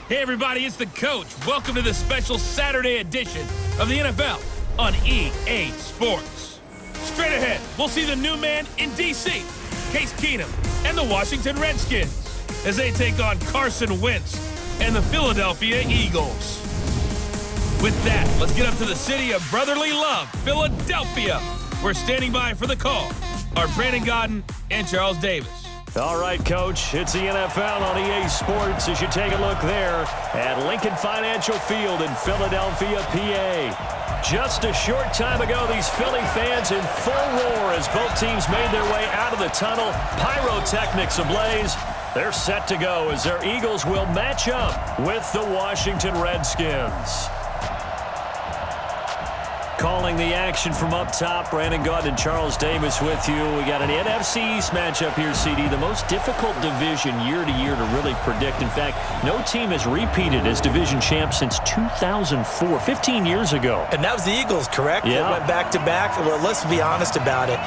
Hey everybody, it's the coach. Welcome to this special Saturday edition of the NFL on EA Sports. Straight ahead, we'll see the new man in D.C., Case Keenum, and the Washington Redskins as they take on Carson Wentz and the Philadelphia Eagles. With that, let's get up to the city of brotherly love, Philadelphia. We're standing by for the call are Brandon Godden and Charles Davis. All right, Coach, it's the NFL on EA Sports as you take a look there at Lincoln Financial Field in Philadelphia, PA. Just a short time ago, these Philly fans in full roar as both teams made their way out of the tunnel. Pyrotechnics ablaze. They're set to go as their Eagles will match up with the Washington Redskins. Calling the action from up top, Brandon Godden and Charles Davis with you. We got an NFC East matchup here, CD. The most difficult division year to year to really predict. In fact, no team has repeated as division champ since 2004, 15 years ago. And that was the Eagles, correct? Yeah. They went back-to-back. Well, let's be honest about it.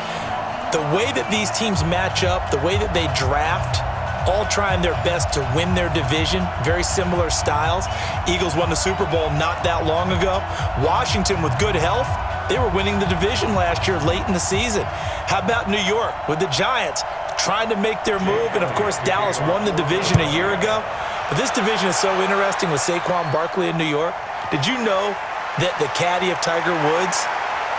The way that these teams match up, the way that they draft, all trying their best to win their division, very similar styles. Eagles won the Super Bowl not that long ago. Washington, with good health, they were winning the division last year late in the season. How about New York with the Giants trying to make their move? And, of course, Dallas won the division a year ago. But this division is so interesting with Saquon Barkley in New York. Did you know that the caddy of Tiger Woods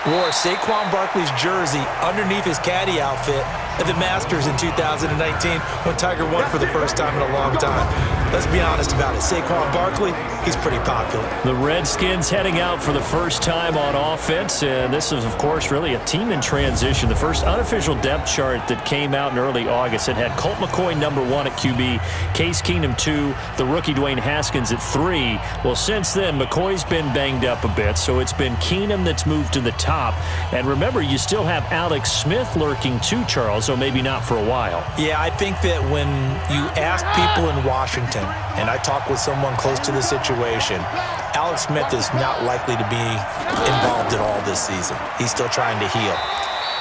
wore Saquon Barkley's jersey underneath his caddy outfit at the Masters in 2019 when Tiger won for the first time in a long time? Let's be honest about it. Saquon Barkley, he's pretty popular. The Redskins heading out for the first time on offense, and this is, of course, really a team in transition. The first unofficial depth chart that came out in early August, it had Colt McCoy #1 at QB, Case Keenum 2, the rookie Dwayne Haskins at 3. Well, since then, McCoy's been banged up a bit, so it's been Keenum that's moved to the top. And remember, you still have Alex Smith lurking too, Charles, so maybe not for a while. Yeah, I think that when you ask people in Washington, and I talk with someone close to the situation, Alex Smith is not likely to be involved at all this season. He's still trying to heal.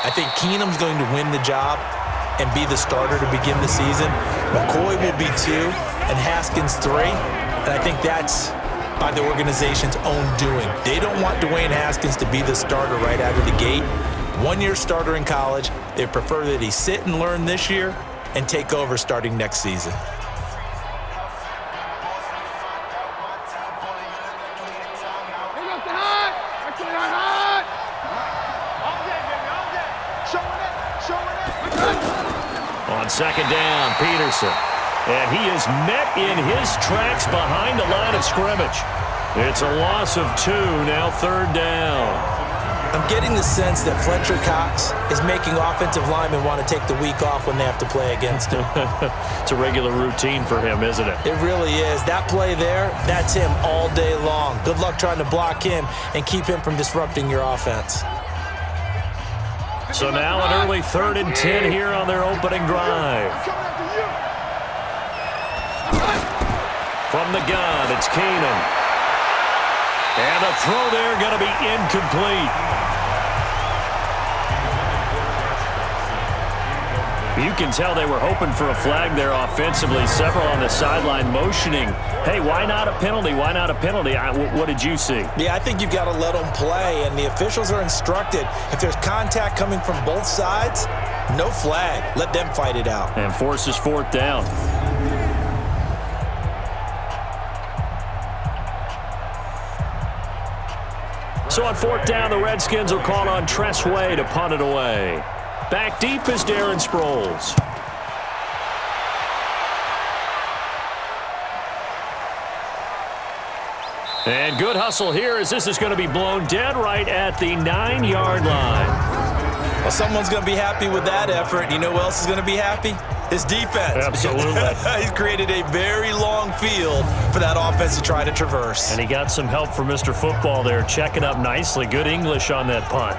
I think Keenum's going to win the job and be the starter to begin the season. McCoy will be 2 and Haskins 3, and I think that's by the organization's own doing. They don't want Dwayne Haskins to be the starter right out of the gate. 1-year starter in college. They prefer that he sit and learn this year and take over starting next season. On second down, Peterson. And he is met in his tracks behind the line of scrimmage. It's a loss of 2, now third down. I'm getting the sense that Fletcher Cox is making offensive linemen want to take the week off when they have to play against him. It's a regular routine for him, isn't it? It really is. That play there, that's him all day long. Good luck trying to block him and keep him from disrupting your offense. So now an early 3rd and 10 here on their opening drive. From the gun, it's Keenum. And a throw there going to be incomplete. You can tell they were hoping for a flag there offensively. Several on the sideline motioning. Hey, why not a penalty? Why not a penalty? What did you see? Yeah, I think you've got to let them play, and the officials are instructed. If there's contact coming from both sides, no flag. Let them fight it out. And forces 4th down. So on 4th down, the Redskins will call on Tress Way to punt it away. Back deep is Darren Sproles. And good hustle here as this is going to be blown dead right at the 9-yard line. Well, someone's going to be happy with that effort. You know who else is going to be happy? His defense. Absolutely. He's created a very long field for that offense to try to traverse. And he got some help from Mr. Football there, checking up nicely. Good English on that punt.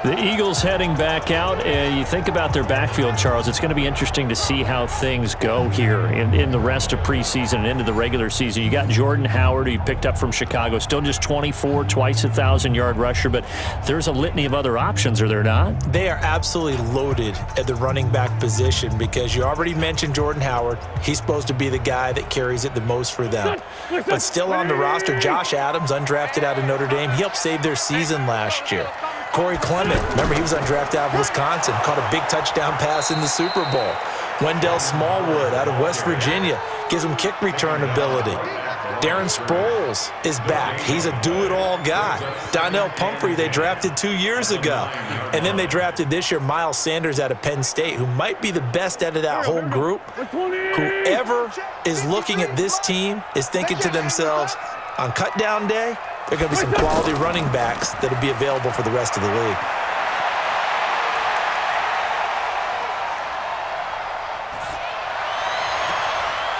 The Eagles heading back out, and you think about their backfield, Charles, it's going to be interesting to see how things go here in the rest of preseason and into the regular season. You got Jordan Howard, who you picked up from Chicago, still just 24, twice 1,000-yard rusher, but there's a litany of other options, are there not? They are absolutely loaded at the running back position because you already mentioned Jordan Howard. He's supposed to be the guy that carries it the most for them. But still on the roster, Josh Adams, undrafted out of Notre Dame. He helped save their season last year. Corey Clement, remember he was undrafted out of Wisconsin, caught a big touchdown pass in the Super Bowl. Wendell Smallwood out of West Virginia gives him kick return ability. Darren Sproles is back. He's a do-it-all guy. Donnell Pumphrey they drafted 2 years ago. And then they drafted this year Miles Sanders out of Penn State, who might be the best out of that whole group. Whoever is looking at this team is thinking to themselves, on cut-down day, there are going to be some quality running backs that will be available for the rest of the league.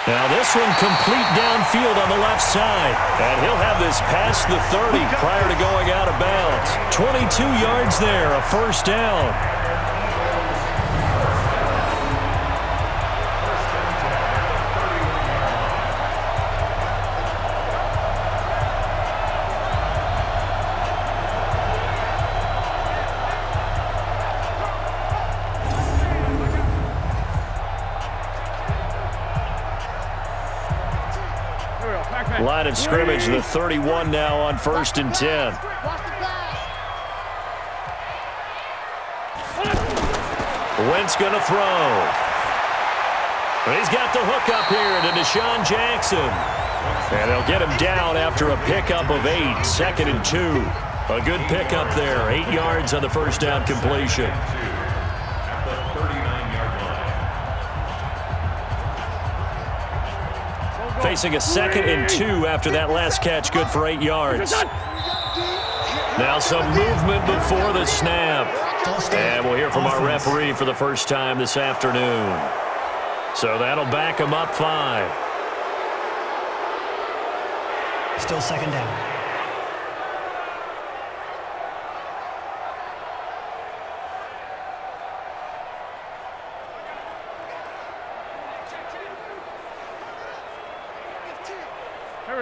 Now this one complete downfield on the left side. And he'll have this past the 30 prior to going out of bounds. 22 yards there, a first down. Line of scrimmage, the 31 now on 1st and 10. Wentz going to throw. He's got the hook up here to Deshaun Jackson. And they'll get him down after a pickup of 8, 2nd and 2. A good pickup there, 8 yards on the first down completion. Facing a 2nd and 2 after that last catch, good for 8 yards. Now some movement before the snap. And we'll hear from our referee for the first time this afternoon. So that'll back him up 5. Still 2nd down.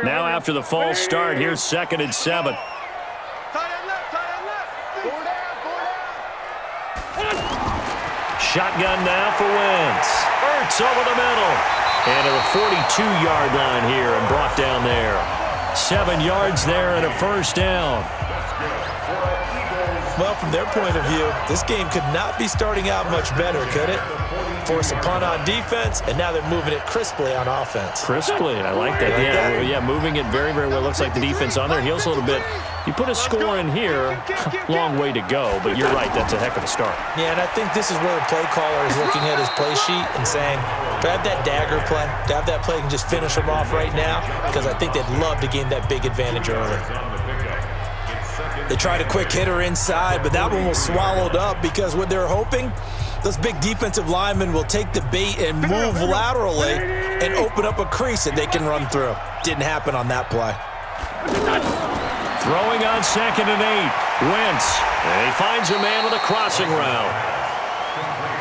Now after the false start, here's 2nd and 7. Shotgun now for Wentz. Ertz over the middle. And to the 42-yard line here and brought down there. 7 yards there and a first down. Well, from their point of view, this game could not be starting out much better, could it? Force a punt on defense, and now they're moving it crisply on offense. Crisply, I like that. Yeah, moving it very, very well. Looks like the defense on their heels a little bit. You put a score in here, long way to go, but you're right, that's a heck of a start. Yeah, and I think this is where the play caller is looking at his play sheet and saying, do I have that dagger play? Do I have that play and just finish them off right now? Because I think they'd love to gain that big advantage early. They tried a quick hitter inside, but that one was swallowed up because what they're hoping, those big defensive linemen will take the bait and move laterally and open up a crease that they can run through. Didn't happen on that play. Throwing on 2nd and 8. Wentz. And he finds a man with a crossing route.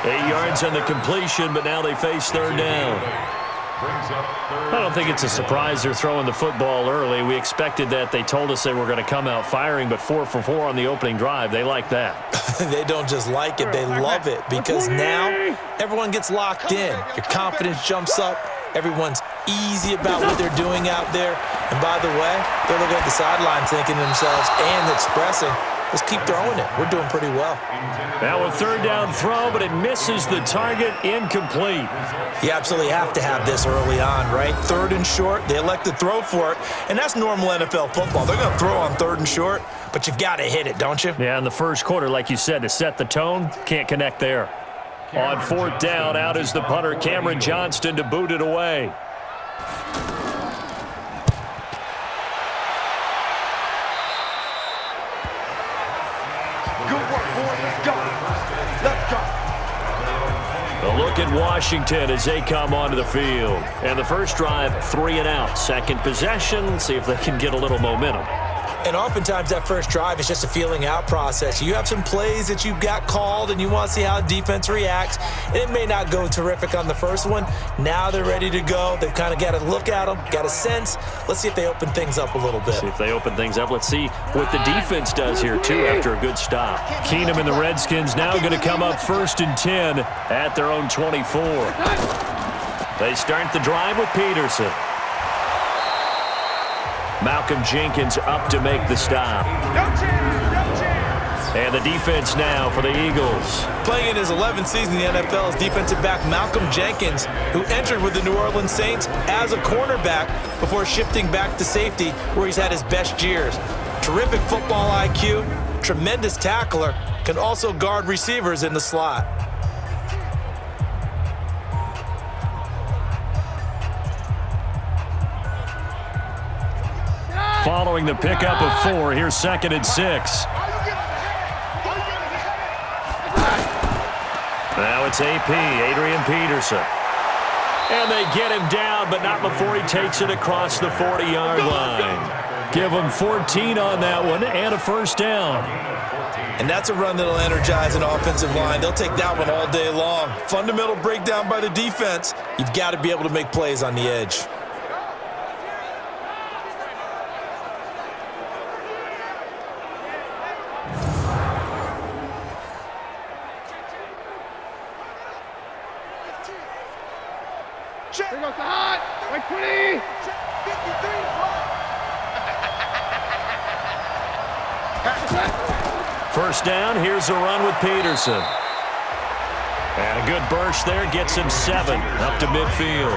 8 yards on the completion, but now they face 3rd down. I don't think it's a surprise they're throwing the football early. We expected that. They told us they were going to come out firing, but 4 for 4 on the opening drive. They like that. They don't just like it, they love it, because now everyone gets locked in. Your confidence jumps up. Everyone's easy about what they're doing out there. And by the way, they're looking at the sideline thinking to themselves and expressing, let's keep throwing it. We're doing pretty well. Now a 3rd down throw, but it misses the target, incomplete. You absolutely have to have this early on, right? 3rd and short, they elect to throw for it, and that's normal NFL football. They're going to throw on 3rd and short, but you've got to hit it, don't you? Yeah, in the first quarter, like you said, to set the tone, can't connect there. On 4th down, out is the punter, Cameron Johnston, to boot it away. A look at Washington as they come onto the field. And the first drive, 3 and out. Second possession, see if they can get a little momentum. And oftentimes that first drive is just a feeling out process. You have some plays that you got called and you want to see how defense reacts. And it may not go terrific on the first one. Now they're ready to go. They've kind of got to look at them, got a sense. Let's see if they open things up a little bit. See if they open things up. Let's see what the defense does here, too, after a good stop. Keenum and the Redskins now going to come up 1st and 10 at their own 24. They start the drive with Peterson. Malcolm Jenkins up to make the stop. And the defense now for the Eagles. Playing in his 11th season in the NFL is defensive back Malcolm Jenkins, who entered with the New Orleans Saints as a cornerback before shifting back to safety, where he's had his best years. Terrific football IQ, tremendous tackler, can also guard receivers in the slot. Following the pickup of 4, here's 2nd and 6. Now it's AP, Adrian Peterson. And they get him down, but not before he takes it across the 40-yard line. Give him 14 on that one and a first down. And that's a run that'll energize an offensive line. They'll take that one all day long. Fundamental breakdown by the defense. You've got to be able to make plays on the edge. Here goes the hot. Right 20. First down, here's a run with Peterson. And a good burst there gets him 7 up to midfield.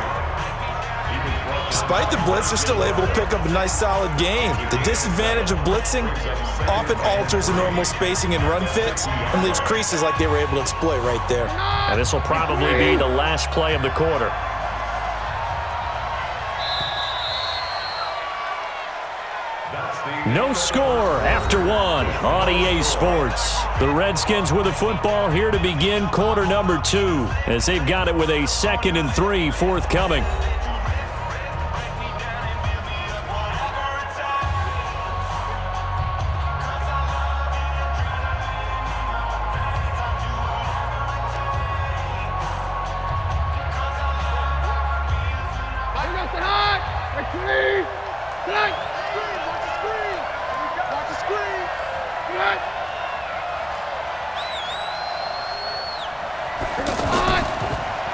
Despite the blitz, they're still able to pick up a nice solid gain. The disadvantage of blitzing often alters the normal spacing and run fits and leaves creases like they were able to exploit right there. And this will probably be the last play of the quarter. No score after 1 on EA Sports. The Redskins with the football here to begin quarter number 2 as they've got it with a 2nd and 3 forthcoming.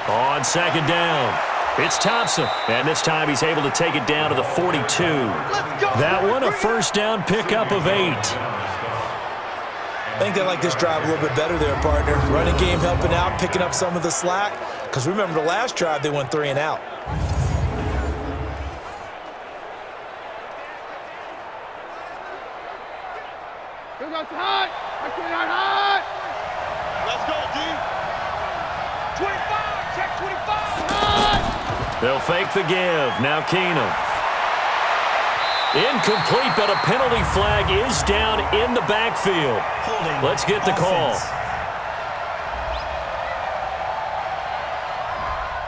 On 2nd down, it's Thompson, and this time he's able to take it down to the 42. That one a first down pickup of 8. I think they like this drive a little bit better there, partner. Running game helping out, picking up some of the slack. Because remember, the last drive they went 3 and out. Here goes the hot. Right 20-yard hot. Let's go, D. 25. Check 25. Hot. They'll fake the give. Now Keenum. Incomplete, but a penalty flag is down in the backfield. Let's get the call.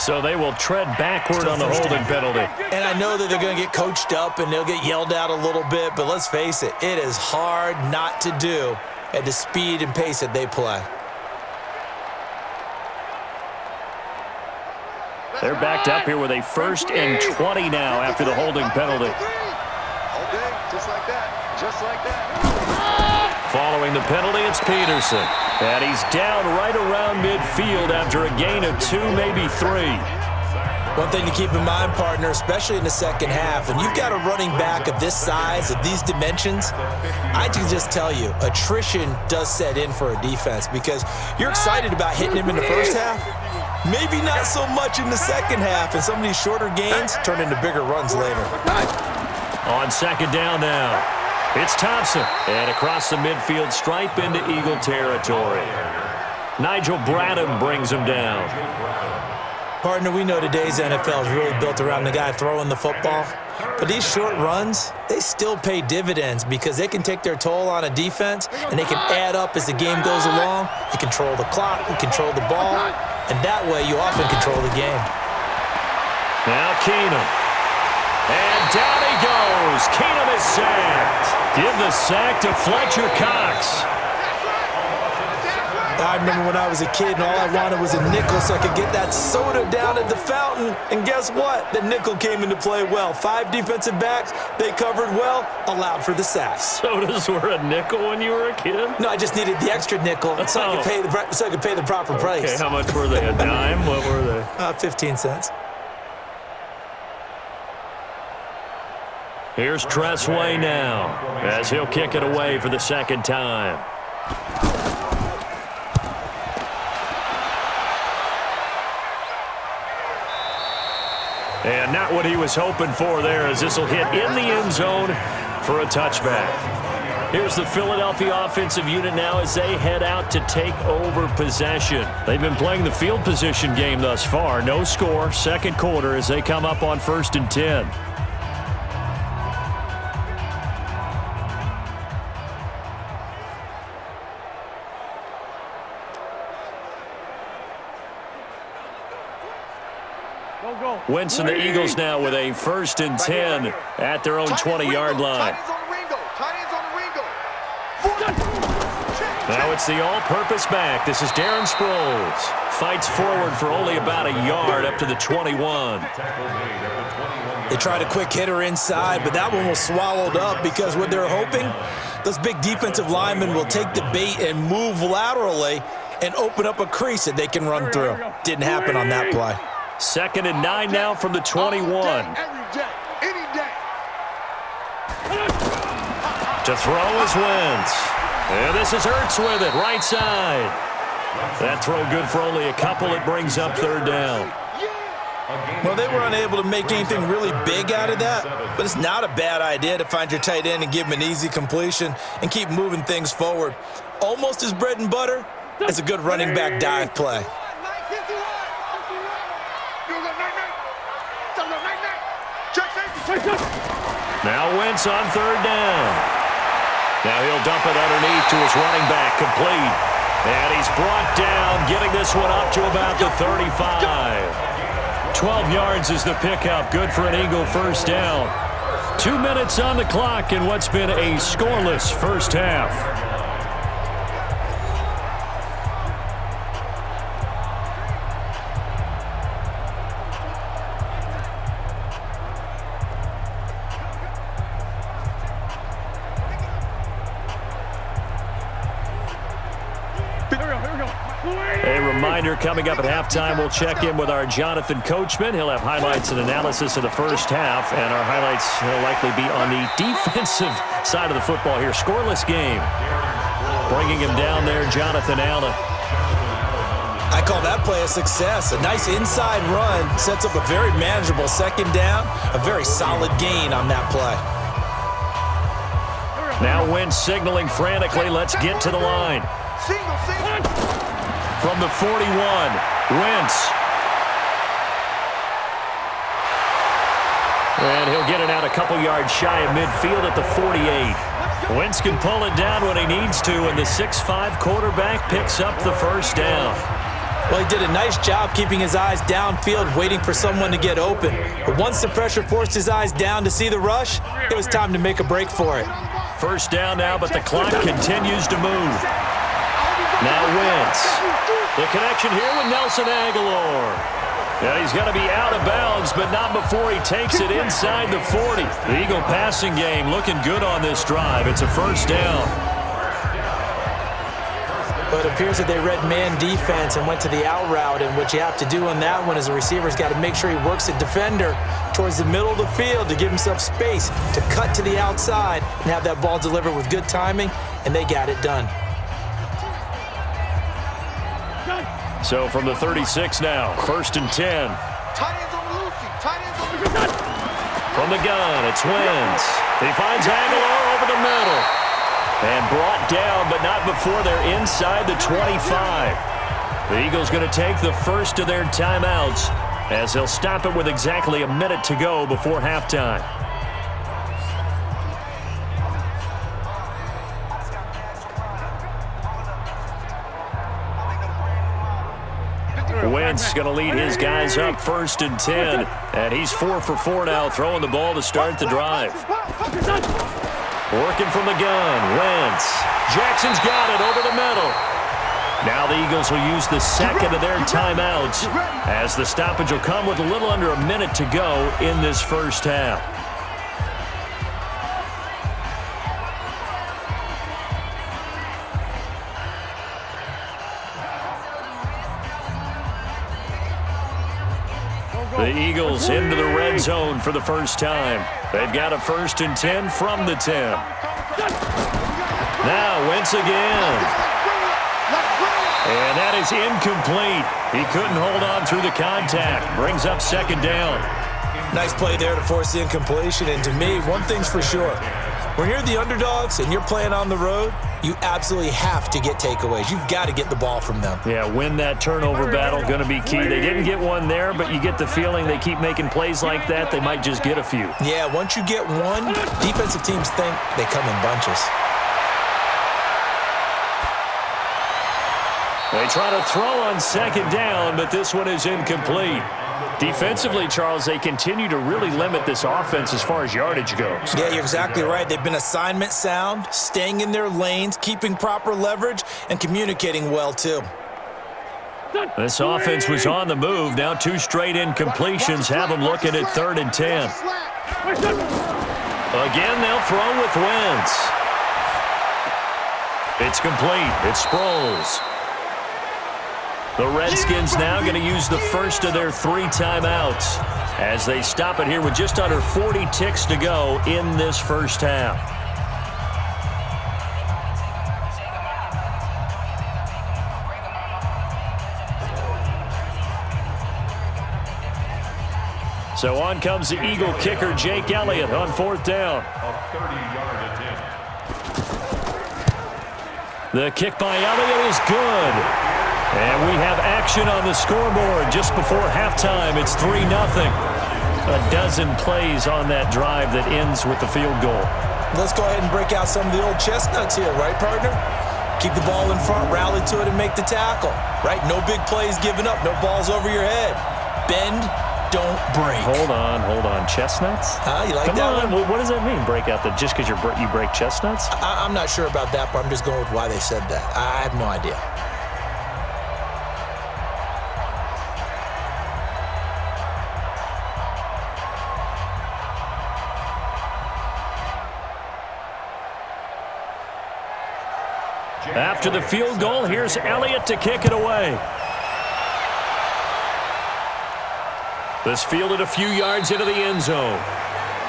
So they will tread backward on the holding penalty. And I know that they're going to get coached up and they'll get yelled at a little bit, but let's face it, it is hard not to do at the speed and pace that they play. They're backed up here with a 1st and 20 now after the holding penalty. Okay, just like that. Just like that. Following the penalty, it's Peterson. And he's down right around midfield after a gain of 2, maybe 3. One thing to keep in mind, partner, especially in the second half, when you've got a running back of this size, of these dimensions, I can just tell you, attrition does set in for a defense because you're excited about hitting him in the first half. Maybe not so much in the second half, and some of these shorter gains turn into bigger runs later. On 2nd down now, it's Thompson. And across the midfield stripe into Eagle territory. Nigel Bradham brings him down. Partner, we know today's NFL is really built around the guy throwing the football. But these short runs, they still pay dividends because they can take their toll on a defense, and they can add up as the game goes along. You control the clock, you control the ball, and that way you often control the game. Now Keenum. And down he goes. Keenum is sacked. Give the sack to Fletcher Cox. I remember when I was a kid and all I wanted was a nickel so I could get that soda down at the fountain. And guess what? The nickel came into play well. 5 defensive backs, they covered well, allowed for the sack. Sodas were a nickel when you were a kid? No, I just needed the extra nickel so I could pay the proper price. Okay, how much were they? A dime? What were they? 15 cents. Here's Tressway now as he'll kick it away for the second time. And not what he was hoping for there, as this will hit in the end zone for a touchback. Here's the Philadelphia offensive unit now as they head out to take over possession. They've been playing the field position game thus far. No score, second quarter as they come up on 1st and 10. Wentz and the Eagles now with a 1st and 10 at their own 20-yard line. Now it's the all-purpose back. This is Darren Sproles. Fights forward for only about a yard up to the 21. They tried a quick hitter inside, but that one was swallowed up because what they're hoping, those big defensive linemen will take the bait and move laterally and open up a crease that they can run through. Didn't happen on that play. 2nd and 9 now from the 21. To throw is Wentz. And this is Ertz with it, right side. That throw good for only a couple. It brings up 3rd down. Well, they were unable to make anything really big out of that, but it's not a bad idea to find your tight end and give him an easy completion and keep moving things forward. Almost as bread and butter as a good running back dive play. Now Wentz on 3rd down. Now he'll dump it underneath to his running back, complete. And he's brought down, getting this one up to about the 35. 12 yards is the pickup, good for an Eagle 1st down. 2 minutes on the clock in what's been a scoreless first half. A reminder coming up at halftime, we'll check in with our Jonathan Coachman. He'll have highlights and analysis of the first half, and our highlights will likely be on the defensive side of the football here. Scoreless game. Bringing him down there, Jonathan Allen. I call that play a success. A nice inside run sets up a very manageable 2nd down, a very solid gain on that play. Now Wentz signaling frantically, let's get to the line. From the 41, Wentz. And he'll get it out a couple yards shy of midfield at the 48. Wentz can pull it down when he needs to, and the 6'5" quarterback picks up the 1st down. Well, he did a nice job keeping his eyes downfield, waiting for someone to get open. But once the pressure forced his eyes down to see the rush, it was time to make a break for it. 1st down now, but the clock continues to move. Now Wentz. The connection here with Nelson Aguilar. Yeah, he's going to be out of bounds, but not before he takes it inside the 40. The Eagle passing game looking good on this drive. It's a 1st down. But it appears that they read man defense and went to the out route, and what you have to do on that one is the receiver's got to make sure he works the defender towards the middle of the field to give himself space to cut to the outside and have that ball delivered with good timing, and they got it done. So from the 36 now, 1st and 10. From the gun, it's Wentz. He finds Aguilar over the middle. And brought down, but not before they're inside the 25. The Eagles going to take the first of their timeouts as they'll stop it with exactly a minute to go before halftime. Wentz going to lead his guys up 1st and 10. And he's 4 for 4 now, throwing the ball to start the drive. Working from the gun, Wentz. Jackson's got it over the middle. Now the Eagles will use the second of their timeouts as the stoppage will come with a little under a minute to go in this first half. The Eagles into the red zone for the first time. They've got a 1st and 10 from the 10. Now Wentz again. And that is incomplete. He couldn't hold on through the contact. Brings up 2nd down. Nice play there to force the incompletion. And to me, one thing's for sure. When you're the underdogs and you're playing on the road, you absolutely have to get takeaways. You've got to get the ball from them. Yeah, win that turnover battle, going to be key. They didn't get one there, but you get the feeling they keep making plays like that, they might just get a few. Yeah, once you get one, defensive teams think they come in bunches. They try to throw on 2nd down, but this one is incomplete. Defensively, Charles, they continue to really limit this offense as far as yardage goes. Yeah, you're exactly right. They've been assignment sound, staying in their lanes, keeping proper leverage, and communicating well, too. This offense was on the move. Now 2 straight incompletions have them looking at 3rd and 10. Again, they'll throw with Wentz. It's complete. It's Sproles. The Redskins now going to use the first of their 3 timeouts as they stop it here with just under 40 ticks to go in this first half. So on comes the Eagle kicker, Jake Elliott, on 4th down. The kick by Elliott is good. And we have action on the scoreboard just before halftime. It's 3-0. A dozen plays on that drive that ends with the field goal. Let's go ahead and break out some of the old chestnuts here, right, partner? Keep the ball in front, rally to it, and make the tackle, right? No big plays given up, no balls over your head. Bend, don't break. Hold on. Chestnuts? You like Come that on. one? What does that mean, break out? Just because you break chestnuts? I'm not sure about that, but I'm just going with why they said that. I have no idea. After the field goal, here's Elliott to kick it away. This fielded a few yards into the end zone.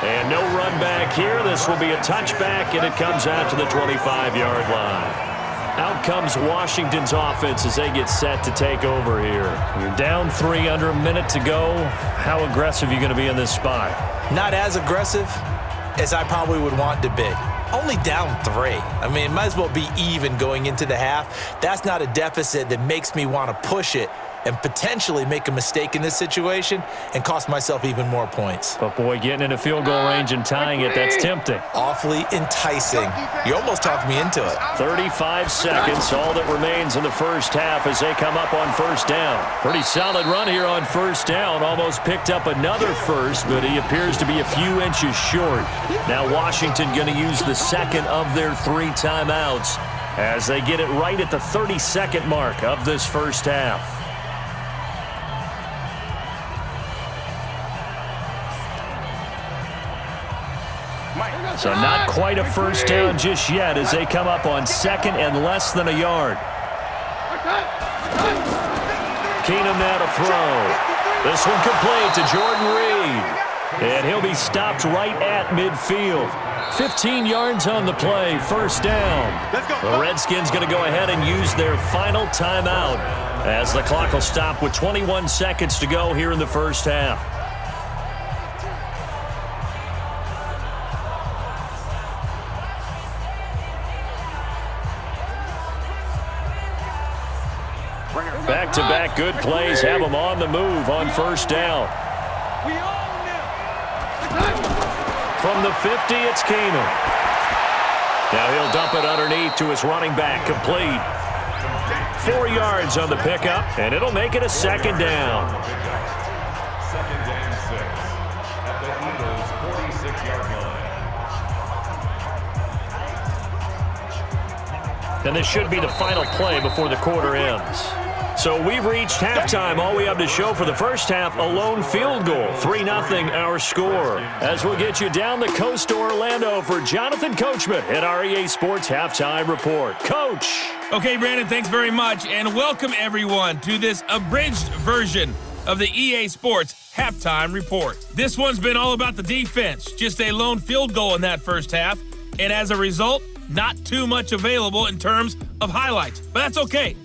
And no run back here. This will be a touchback, and it comes out to the 25-yard line. Out comes Washington's offense as they get set to take over here. You're down 3, under a minute to go. How aggressive are you going to be in this spot? Not as aggressive as I probably would want to be. Only down 3. I mean, it might as well be even going into the half. That's not a deficit that makes me want to push it and potentially make a mistake in this situation and cost myself even more points. But, boy, getting into field goal range and tying it, that's tempting. Awfully enticing. You almost talked me into it. 35 seconds, all that remains in the first half as they come up on 1st down. Pretty solid run here on 1st down. Almost picked up another first, but he appears to be a few inches short. Now Washington going to use the second of their 3 timeouts as they get it right at the 32nd mark of this first half. So not quite a first down just yet as they come up on 2nd and less than a yard. Keenum now to throw. This one complete to Jordan Reed. And he'll be stopped right at midfield. 15 yards on the play, 1st down. The Redskins going to go ahead and use their final timeout as the clock will stop with 21 seconds to go here in the first half. Back-to-back good plays have them on the move on 1st down. From the 50, it's Keenum. Now he'll dump it underneath to his running back, complete. 4 yards on the pickup, and it'll make it a 2nd down. 2nd and 6 at the Eagles' 46-yard line. And this should be the final play before the quarter ends. So we've reached halftime. All we have to show for the first half, a lone field goal. 3-0 our score. As we'll get you down the coast to Orlando for Jonathan Coachman at our EA Sports Halftime Report. Coach! Okay, Brandon, thanks very much, and welcome everyone to this abridged version of the EA Sports Halftime Report. This one's been all about the defense, just a lone field goal in that first half, and as a result, not too much available in terms of highlights, but that's okay.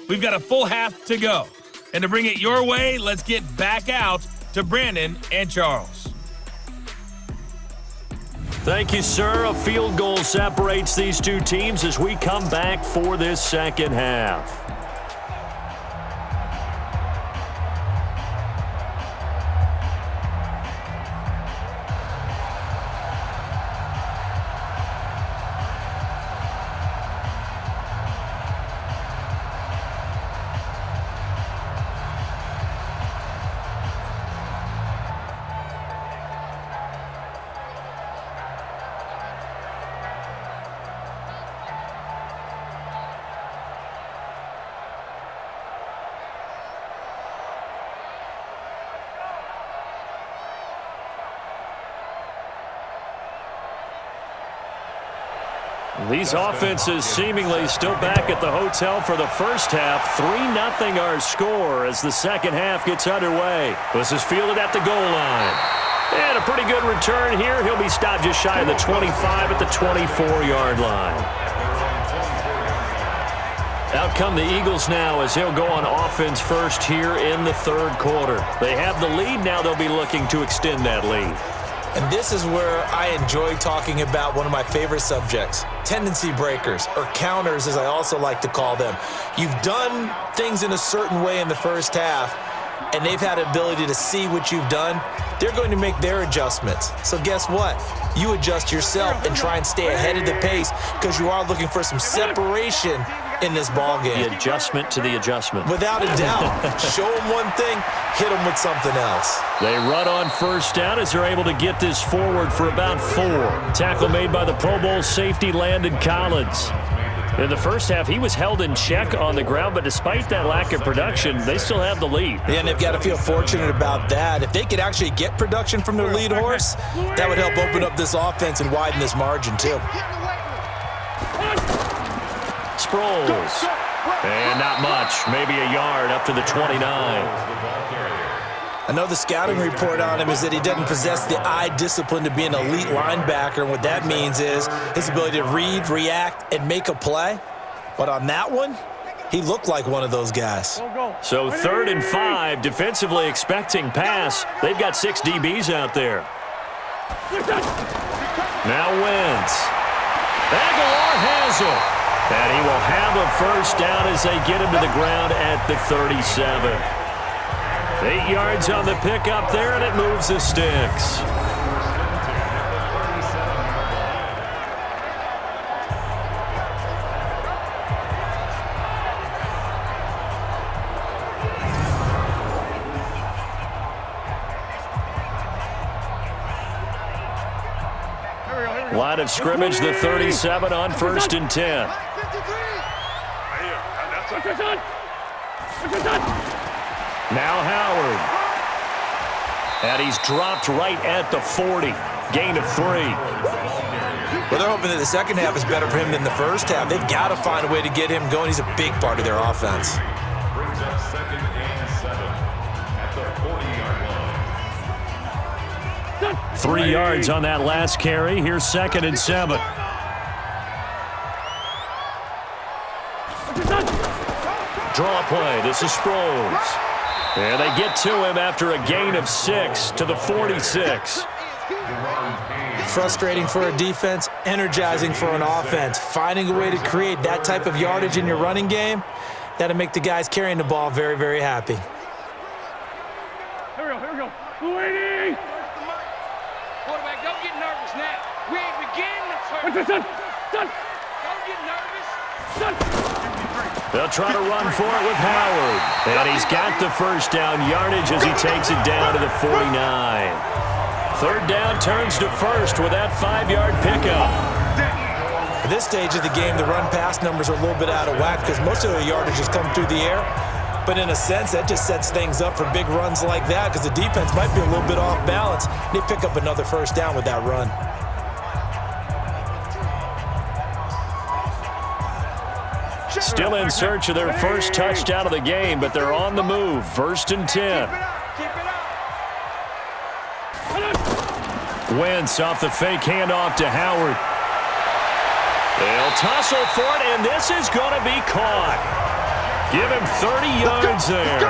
We've got a full half to go. And to bring it your way, let's get back out to Brandon and Charles. Thank you, sir. A field goal separates these two teams as we come back for this second half. These offenses seemingly still back at the hotel for the first half. 3-0 our score as the second half gets underway. This is fielded at the goal line. And a pretty good return here. He'll be stopped just shy of the 25 at the 24-yard line. Out come the Eagles now as they'll go on offense first here in the third quarter. They have the lead. Now they'll be looking to extend that lead. And this is where I enjoy talking about one of my favorite subjects, tendency breakers, or counters as I also like to call them. You've done things in a certain way in the first half, and they've had the ability to see what you've done. They're going to make their adjustments. So guess what? You adjust yourself and try and stay ahead of the pace because you are looking for some separation in this ball game. The adjustment to the adjustment. Without a doubt. Show them one thing, hit them with something else. They run on first down as they're able to get this forward for about 4. Tackle made by the Pro Bowl safety Landon Collins. In the first half, he was held in check on the ground, but despite that lack of production, they still have the lead. Yeah, and they've got to feel fortunate about that. If they could actually get production from their lead horse, that would help open up this offense and widen this margin too. Sproles. And not much, maybe a yard up to the 29. I know the scouting report on him is that he doesn't possess the eye discipline to be an elite linebacker. And what that means is his ability to read, react, and make a play. But on that one, he looked like one of those guys. So 3rd and 5, defensively expecting pass. They've got 6 DBs out there. Now Wentz. Aguilar has him. And he will have a first down as they get him to the ground at the 37. 8 yards on the pickup there, and it moves the sticks. Line of scrimmage, the 37 on 1st and 10. Now Howard. And he's dropped right at the 40. Gain of 3. Well, they're hoping that the second half is better for him than the first half. They've got to find a way to get him going. He's a big part of their offense. Brings up 2nd and 7 at the 40-yard line. 3 yards on that last carry. Here's 2nd and 7. Draw play. This is Sproles. And they get to him after a gain of 6 to the 46. Frustrating for a defense, energizing for an offense. Finding a way to create that type of yardage in your running game, that'll make the guys carrying the ball very, very happy. Here we go. Waiting. Quarterback, don't get nervous now. We ain't beginning the first. What's this, son? Don't get nervous. Son. They'll try to run for it with Howard. And he's got the first down yardage as he takes it down to the 49. 3rd down turns to 1st with that 5-yard pickup. At this stage of the game, the run-pass numbers are a little bit out of whack because most of the yardage has come through the air. But in a sense, that just sets things up for big runs like that because the defense might be a little bit off balance. They pick up another first down with that run. Still in search of their first touchdown of the game, but they're on the move. 1st and 10. Wentz off the fake handoff to Howard. They'll tussle for it, and this is going to be caught. Give him 30 yards there.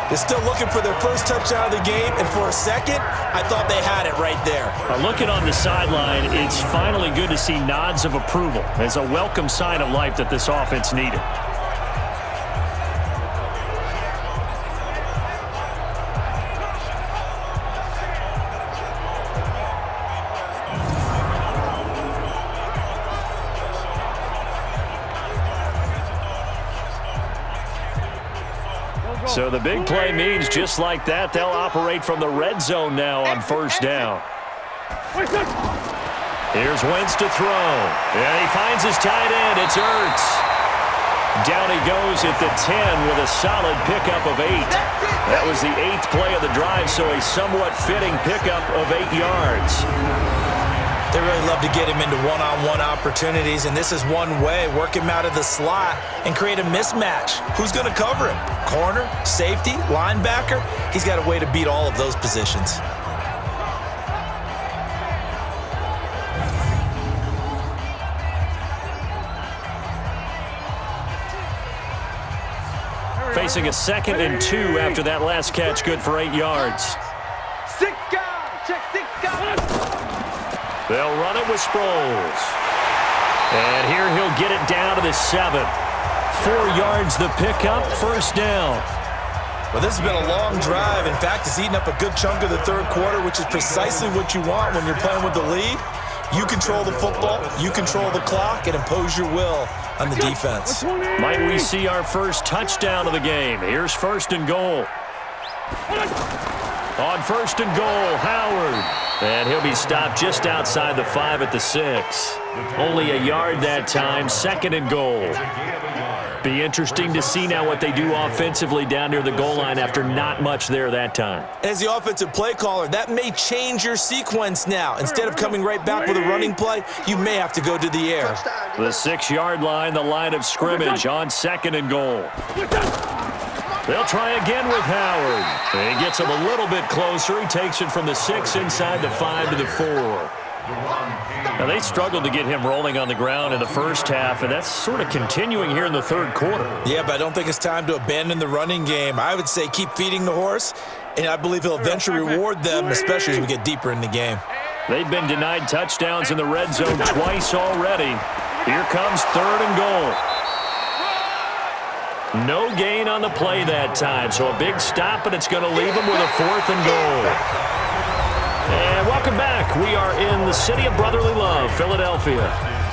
They're still looking for their first touchdown of the game, and for a second, I thought they had it right there. Looking on the sideline, it's finally good to see nods of approval. It's a welcome sign of life that this offense needed. So the big play means just like that, they'll operate from the red zone now on first down. Here's Wentz to throw. And he finds his tight end. It's Ertz. Down he goes at the 10 with a solid pickup of 8. That was the 8th play of the drive, so a somewhat fitting pickup of 8 yards. They really love to get him into one-on-one opportunities, and this is one way. Work him out of the slot and create a mismatch. Who's going to cover him? Corner, safety, linebacker? He's got a way to beat all of those positions. Facing a 2nd and 2 after that last catch, good for 8 yards. 6 guys, check 6 guys. They'll run it with Sproles. And here he'll get it down to the 7. 4 yards the pickup, first down. Well, this has been a long drive. In fact, it's eaten up a good chunk of the third quarter, which is precisely what you want when you're playing with the lead. You control the football, you control the clock, and impose your will on the defense. Might we see our first touchdown of the game? Here's 1st and goal. On 1st and goal, Howard. And he'll be stopped just outside the 5 at the 6. Only a yard that time, 2nd and goal. Be interesting to see now what they do offensively down near the goal line after not much there that time. As the offensive play caller, that may change your sequence now. Instead of coming right back with a running play, you may have to go to the air. The 6-yard line, the line of scrimmage on 2nd and goal. They'll try again with Howard. And he gets him a little bit closer. He takes it from the 6 inside the 5 to the 4. Now, they struggled to get him rolling on the ground in the first half, and that's sort of continuing here in the third quarter. Yeah, but I don't think it's time to abandon the running game. I would say keep feeding the horse, and I believe he'll eventually reward them, especially as we get deeper in the game. They've been denied touchdowns in the red zone twice already. Here comes 3rd and goal. No gain on the play that time, so a big stop, and it's going to leave them with a 4th and goal. And welcome back. We are in the city of brotherly love, Philadelphia.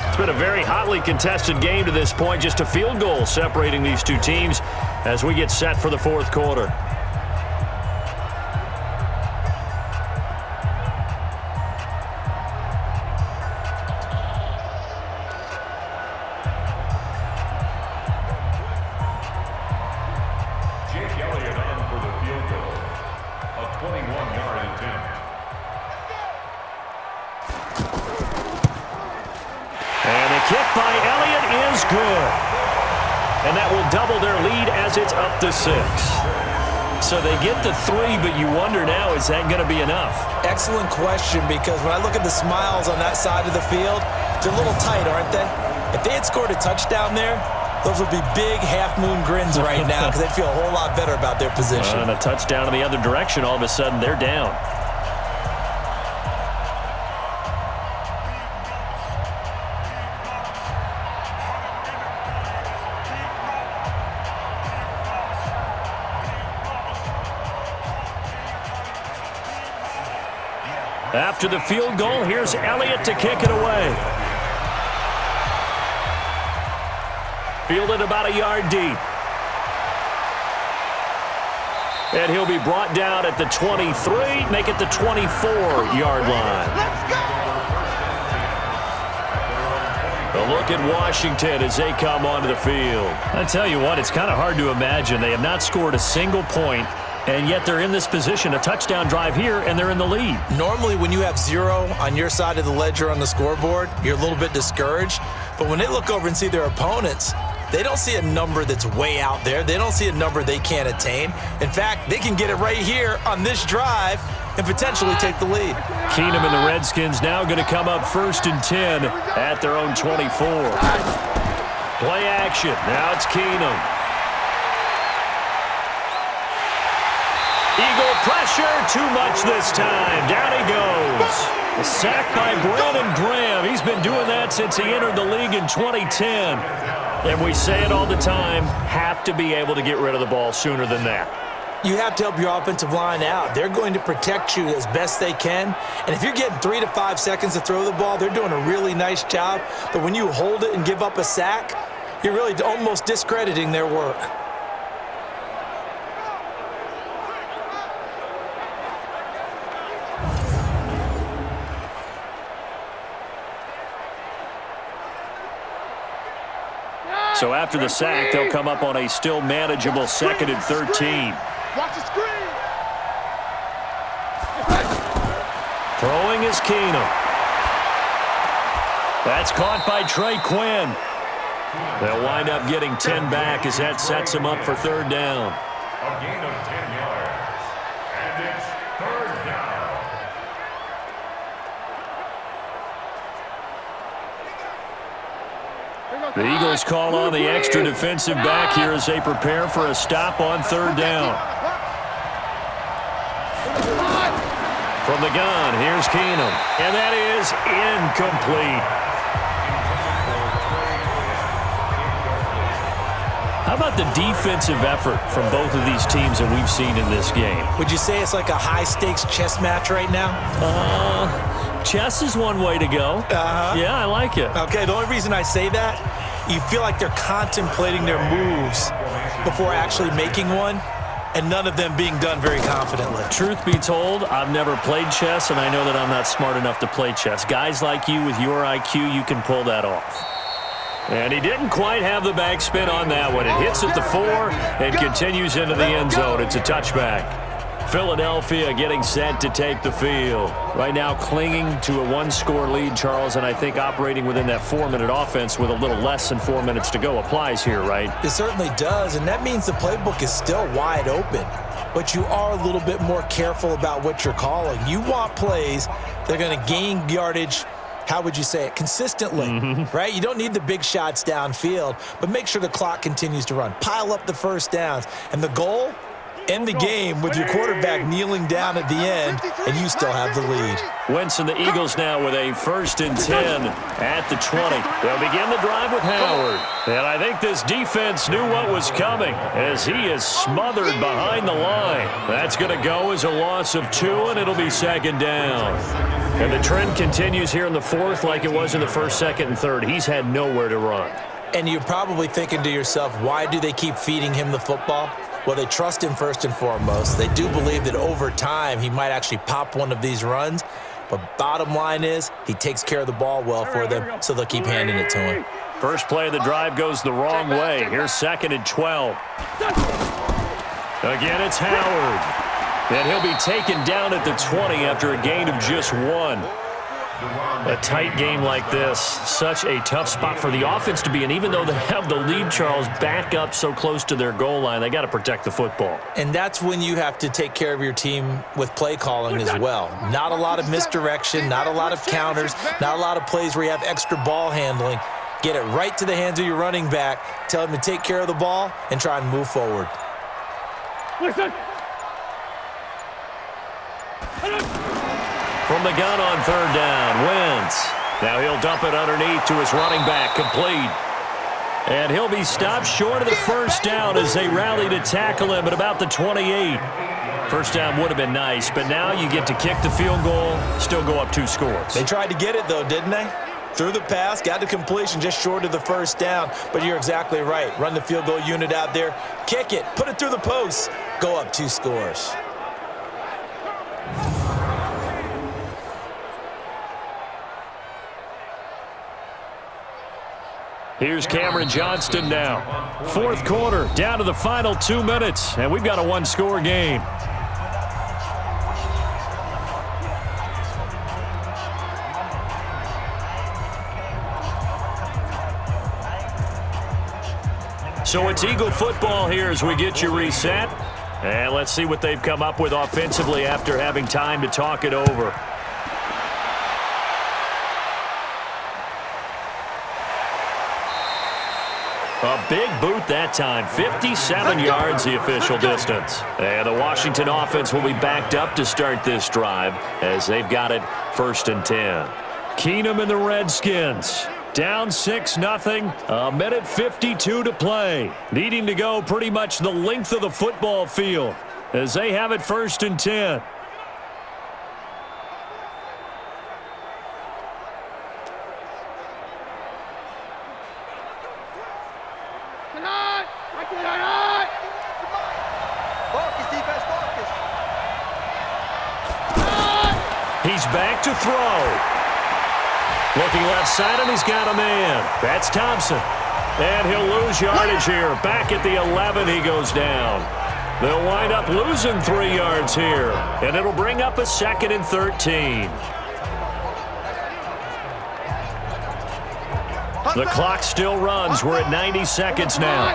It's been a very hotly contested game to this point, just a field goal separating these two teams as we get set for the fourth quarter. To 6. So they get the 3, but you wonder now, is that going to be enough? Excellent question, because when I look at the smiles on that side of the field, they're a little tight, aren't they? If they had scored a touchdown there, those would be big half-moon grins right now because they'd feel a whole lot better about their position. And a touchdown in the other direction, all of a sudden they're down. After the field goal, here's Elliott to kick it away. Fielded about a yard deep. And he'll be brought down at the 23, make it the 24-yard line. Let's go! A look at Washington as they come onto the field. I tell you what, it's kind of hard to imagine. They have not scored a single point, and yet they're in this position, a touchdown drive here, and they're in the lead. Normally, when you have 0 on your side of the ledger on the scoreboard, you're a little bit discouraged. But when they look over and see their opponents, they don't see a number that's way out there. They don't see a number they can't attain. In fact, they can get it right here on this drive and potentially take the lead. Keenum and the Redskins now going to come up 1st and 10 at their own 24. Play action. Now it's Keenum. Eagle pressure. Too much this time. Down he goes. A sack by Brandon Graham. He's been doing that since he entered the league in 2010. And we say it all the time, have to be able to get rid of the ball sooner than that. You have to help your offensive line out. They're going to protect you as best they can. And if you're getting 3 to 5 seconds to throw the ball, they're doing a really nice job. But when you hold it and give up a sack, you're really almost discrediting their work. So after the sack, they'll come up on a still manageable 2nd and 13. Watch the screen. Throwing is Keenum. That's caught by Trey Quinn. They'll wind up getting 10 back as that sets them up for 3rd down. A gain of 10 yards. And it's 3rd down. The Eagles call on the extra defensive back here as they prepare for a stop on 3rd down. From the gun, here's Keenum. And that is incomplete. How about the defensive effort from both of these teams that we've seen in this game? Would you say it's like a high-stakes chess match right now? Chess is one way to go. Yeah, I like it. Okay, the only reason I say that, you feel like they're contemplating their moves before actually making one, and none of them being done very confidently. Truth be told, I've never played chess, and I know that I'm not smart enough to play chess. Guys like you with your IQ, you can pull that off. And he didn't quite have the backspin on that one. It hits at the 4 and continues into the end zone. It's a touchback. Philadelphia getting set to take the field. Right now clinging to a 1-score lead, Charles, and I think operating within that 4-minute offense with a little less than 4 minutes to go applies here, right? It certainly does, and that means the playbook is still wide open. But you are a little bit more careful about what you're calling. You want plays that are going to gain yardage, how would you say it, consistently, right? You don't need the big shots downfield, but make sure the clock continues to run. Pile up the first downs. And the goal? End the game with your quarterback kneeling down at the end, and you still have the lead. Wentz and the Eagles now with a 1st and 10 at the 20. They'll begin the drive with Howard. And I think this defense knew what was coming as he is smothered behind the line. That's going to go as a loss of 2, and it'll be 2nd down. And the trend continues here in the 4th like it was in the 1st, 2nd, and 3rd. He's had nowhere to run. And you're probably thinking to yourself, why do they keep feeding him the football? Well, they trust him first and foremost. They do believe that over time he might actually pop one of these runs. But bottom line is he takes care of the ball well for them, so they'll keep handing it to him. First play of the drive goes the wrong way. Here's 2nd and 12. Again, it's Howard. And he'll be taken down at the 20 after a gain of just 1. A tight game like this, such a tough spot for the offense to be in. Even though they have the lead, Charles, back up so close to their goal line, they got to protect the football. And that's when you have to take care of your team with play calling as well. Not a lot of misdirection, not a lot of counters, not a lot of plays where you have extra ball handling. Get it right to the hands of your running back, tell him to take care of the ball, and try and move forward. Listen. From the gun on 3rd down, Wentz. Now he'll dump it underneath to his running back, complete. And he'll be stopped short of the 1st down as they rally to tackle him at about the 28. 1st down would have been nice, but now you get to kick the field goal, still go up 2 scores. They tried to get it, though, didn't they? Threw the pass, got the completion just short of the 1st down. But you're exactly right. Run the field goal unit out there, kick it, put it through the post, go up 2 scores. Here's Cameron Johnston now. Fourth quarter, down to the final 2 minutes, and we've got a one-score game. So it's Eagle football here as we get you reset. And let's see what they've come up with offensively after having time to talk it over. A big boot that time, 57 yards the official distance. And the Washington offense will be backed up to start this drive as they've got it 1st and 10. Keenum and the Redskins. Down 6-0, a minute 52 to play. Needing to go pretty much the length of the football field as they have it 1st and 10. He's back to throw. Looking left side, and he's got a man. That's Thompson. And he'll lose yardage here. Back at the 11, he goes down. They'll wind up losing 3 yards here. And it'll bring up a 2nd and 13. The clock still runs. We're at 90 seconds now.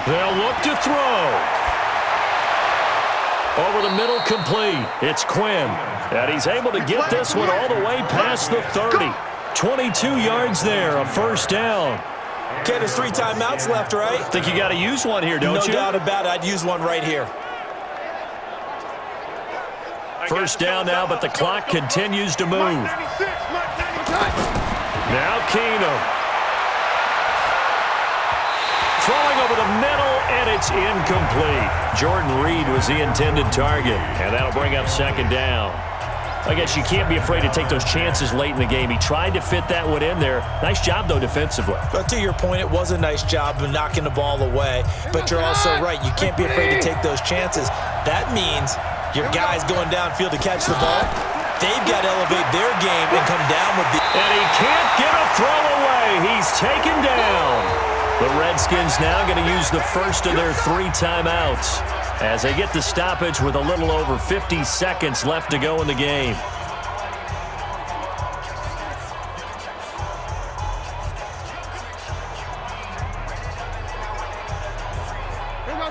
They'll look to throw. Over the middle, complete. It's Quinn. And he's able to get this one all the way past the 30. 22 yards there, a 1st down. Okay, there's 3 timeouts left, right? Think you got to use one here, don't you? No doubt about it. I'd use one right here. 1st down now, but the clock continues to move. Now Keenum. Throwing over the middle, and it's incomplete. Jordan Reed was the intended target, and that'll bring up 2nd down. I guess you can't be afraid to take those chances late in the game. He tried to fit that one in there. Nice job, though, defensively. But to your point, it was a nice job of knocking the ball away. But you're also right. You can't be afraid to take those chances. That means your guys going downfield to catch the ball, they've got to elevate their game and come down with the... And he can't get a throw away. He's taken down. The Redskins now going to use the first of their 3 timeouts as they get the stoppage with a little over 50 seconds left to go in the game.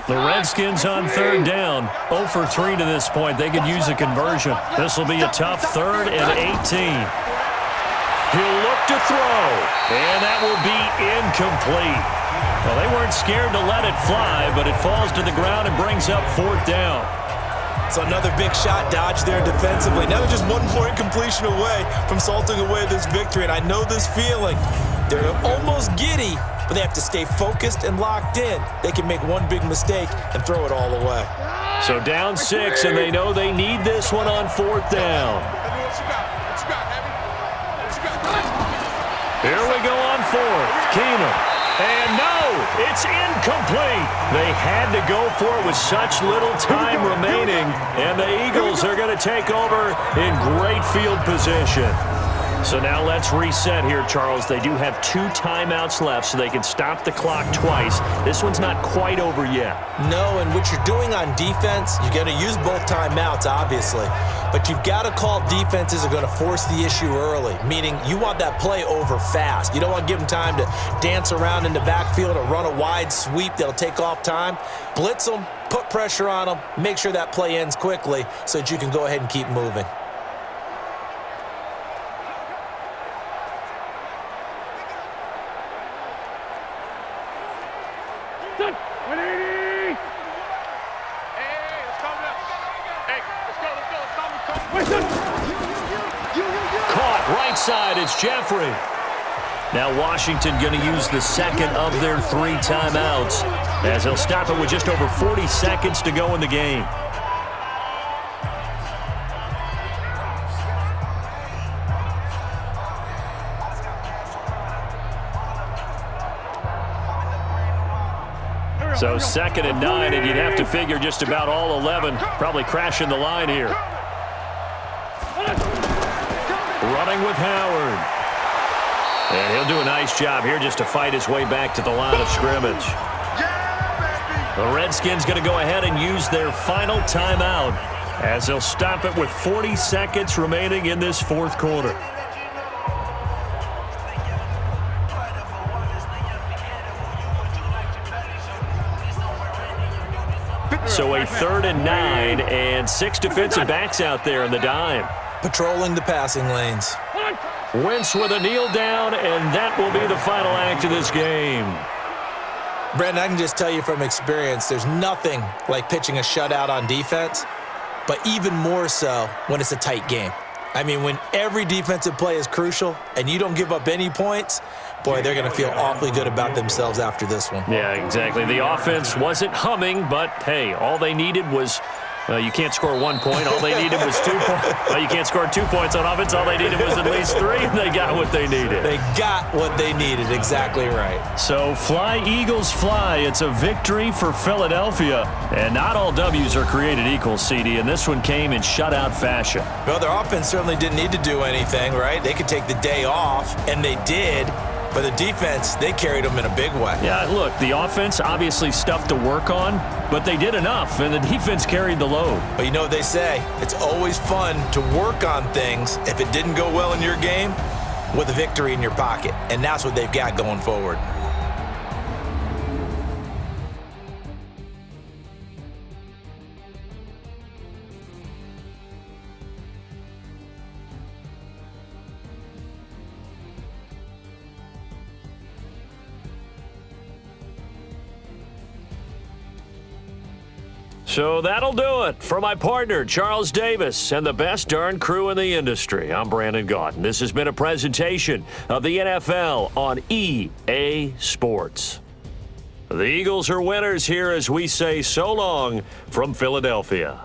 The Redskins on 3rd down, 0 for 3 to this point. They could use a conversion. This will be a tough 3rd and 18. He'll look to throw, and that will be incomplete. Well, they weren't scared to let it fly, but it falls to the ground and brings up 4th down. So another big shot dodge there defensively. Now they're just 1 more incompletion away from salting away this victory, and I know this feeling. They're almost giddy, but they have to stay focused and locked in. They can make 1 big mistake and throw it all away. So down 6, and they know they need this one on 4th down. Here we go on 4th. Keenum. And no, it's incomplete. They had to go for it with such little time remaining, and the Eagles are going to take over in great field position. So now let's reset here, Charles. They do have 2 timeouts left, so they can stop the clock twice. This one's not quite over yet. No, and what you're doing on defense, you're going to use both timeouts, obviously. But you've got to call defenses are going to force the issue early, meaning you want that play over fast. You don't want to give them time to dance around in the backfield or run a wide sweep that'll take off time. Blitz them, put pressure on them, make sure that play ends quickly so that you can go ahead and keep moving. Caught right side, it's Jeffrey. Now Washington going to use the 2nd of their 3 timeouts as they'll stop it with just over 40 seconds to go in the game. So 2nd and 9, and you'd have to figure just about all 11 probably crashing the line here. Running with Howard. And he'll do a nice job here just to fight his way back to the line of scrimmage. The Redskins going to go ahead and use their final timeout as they'll stop it with 40 seconds remaining in this fourth quarter. So a 3rd and 9 and 6 defensive backs out there in the dime. Patrolling the passing lanes. Wentz with a kneel down, and that will be the final act of this game. Brandon, I can just tell you from experience, there's nothing like pitching a shutout on defense, but even more so when it's a tight game. I mean, when every defensive play is crucial and you don't give up any points, boy, they're going to feel awfully good about themselves after this one. Yeah, exactly. The offense wasn't humming, but, hey, all they needed was you can't score 1 point. All they needed was 2 points. Well, you can't score 2 points on offense. All they needed was at least 3, and they got what they needed. They got what they needed. Exactly right. So fly, Eagles, fly. It's a victory for Philadelphia. And not all W's are created equal, CD, and this one came in shutout fashion. Well, their offense certainly didn't need to do anything, right? They could take the day off, and they did. But the defense, they carried them in a big way. Yeah, look, the offense, obviously stuff to work on, but they did enough, and the defense carried the load. But you know what they say, it's always fun to work on things if it didn't go well in your game with a victory in your pocket. And that's what they've got going forward. So that'll do it for my partner, Charles Davis, and the best darn crew in the industry. I'm Brandon Gaudin. This has been a presentation of the NFL on EA Sports. The Eagles are winners here as we say so long from Philadelphia.